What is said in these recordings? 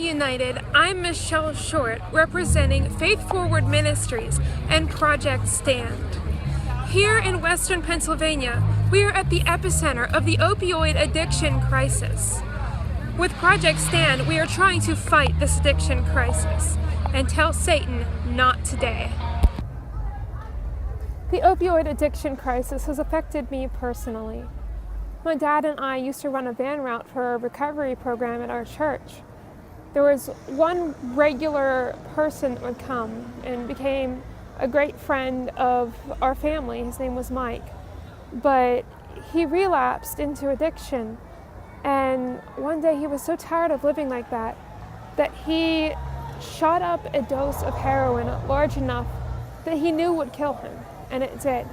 United, I'm Michelle Short, representing Faith Forward Ministries and Project Stand. Here in Western Pennsylvania, we are at the epicenter of the opioid addiction crisis. With Project Stand, we are trying to fight this addiction crisis and tell Satan, not today. The opioid addiction crisis has affected me personally. My dad and I used to run a van route for a recovery program at our church. There was one regular person that would come and became a great friend of our family. His name was Mike. But he relapsed into addiction. And one day he was so tired of living like that he shot up a dose of heroin large enough that he knew would kill him, and it did.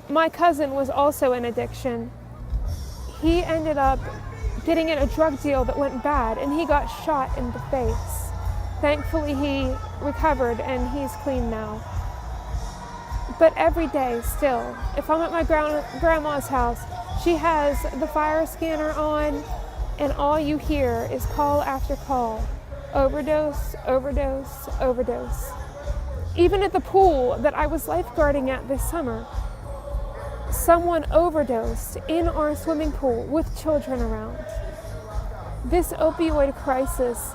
My cousin was also in addiction. He ended up getting in a drug deal that went bad, and he got shot in the face. Thankfully, he recovered, and he's clean now. But every day, still, if I'm at my grandma's house, she has the fire scanner on, and all you hear is call after call. Overdose, overdose, overdose. Even at the pool that I was lifeguarding at this summer, someone overdosed in our swimming pool with children around. This opioid crisis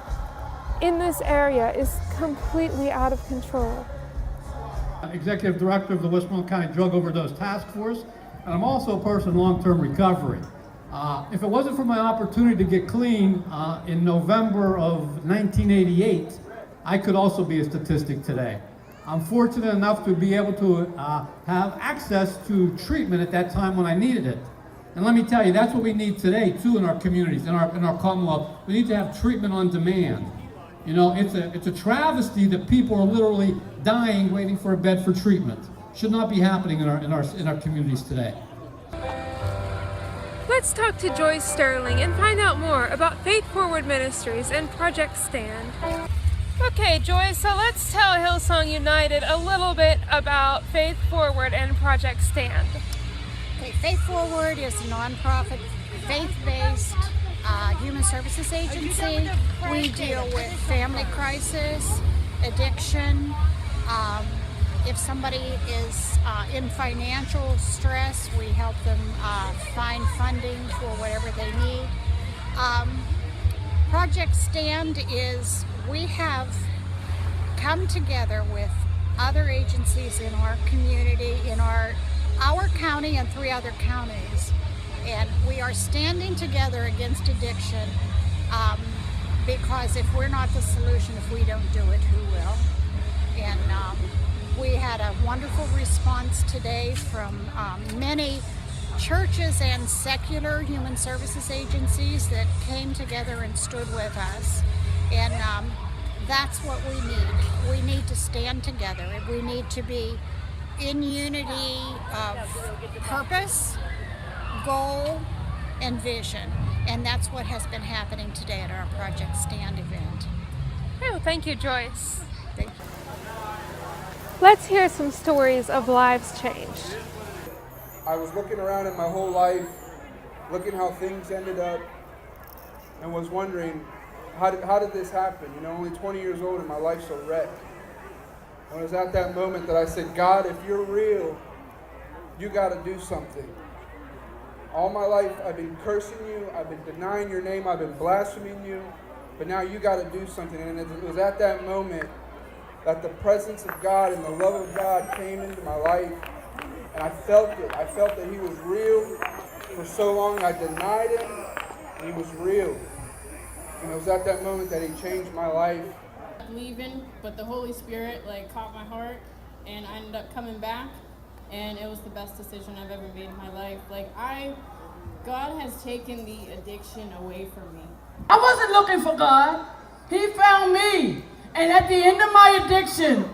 in this area is completely out of control. Executive Director of the Westmoreland County Drug Overdose Task Force, and I'm also a person in long-term recovery. If it wasn't for my opportunity to get clean in November of 1988, I could also be a statistic today. I'm fortunate enough to be able to have access to treatment at that time when I needed it. And let me tell you, that's what we need today too in our communities, in our Commonwealth. We need to have treatment on demand. You know, it's a travesty that people are literally dying waiting for a bed for treatment. Should not be happening in our communities today. Let's talk to Joyce Sterling and find out more about Faith Forward Ministries and Project Stand. Okay, Joyce, so let's tell Hillsong United a little bit about Faith Forward and Project Stand. Okay, Faith Forward is a nonprofit, faith-based human services agency. We deal with family crisis, addiction. If somebody is in financial stress, we help them find funding for whatever they need. Project Stand is, we have come together with other agencies in our community, in our county and 3 other counties, and we are standing together against addiction because if we're not the solution, if we don't do it, who will? And we had a wonderful response today from many churches and secular human services agencies that came together and stood with us. And that's what we need. We need to stand together. We need to be in unity of purpose, goal, and vision. And that's what has been happening today at our Project Stand event. Oh, thank you, Joyce. Thank you. Let's hear some stories of lives changed. I was looking around at my whole life, looking how things ended up, and was wondering, how did this happen? You know, only 20 years old and my life's so wrecked. And it was at that moment that I said, God, if you're real, you got to do something. All my life I've been cursing you, I've been denying your name, I've been blaspheming you, but now you got to do something. And it was at that moment that the presence of God and the love of God came into my life. And I felt it. I felt that he was real. For so long I denied him, and he was real. And it was at that moment that he changed my life. Leaving, but the Holy Spirit caught my heart, and I ended up coming back, and it was the best decision I've ever made in my life. God has taken the addiction away from me. I wasn't looking for God. He found me. And at the end of my addiction,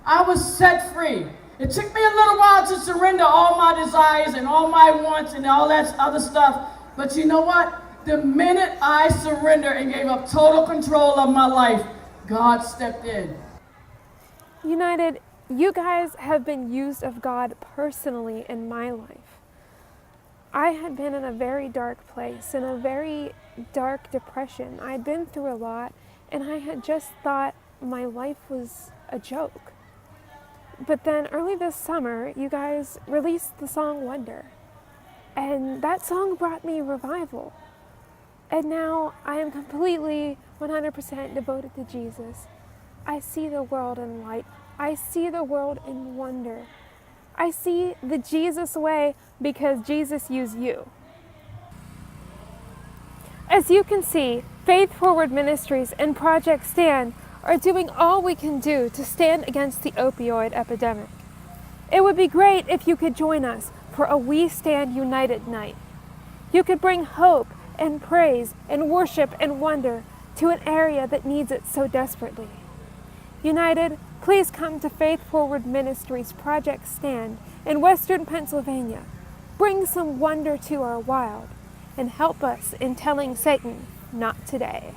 I was set free. It took me a little while to surrender all my desires and all my wants and all that other stuff. But you know what? The minute I surrendered and gave up total control of my life, God stepped in. United, you guys have been used of God personally in my life. I had been in a very dark place, in a very dark depression. I'd been through a lot, and I had just thought my life was a joke. But then early this summer, you guys released the song Wonder. And that song brought me revival. And now I am completely 100% devoted to Jesus. I see the world in light. I see the world in wonder. I see the Jesus way because Jesus used you. As you can see, Faith Forward Ministries and Project Stand are doing all we can do to stand against the opioid epidemic. It would be great if you could join us for a We Stand United night. You could bring hope and praise and worship and wonder to an area that needs it so desperately. United, please come to Faith Forward Ministries Project Stand in Western Pennsylvania. Bring some wonder to our wild and help us in telling Satan, not today.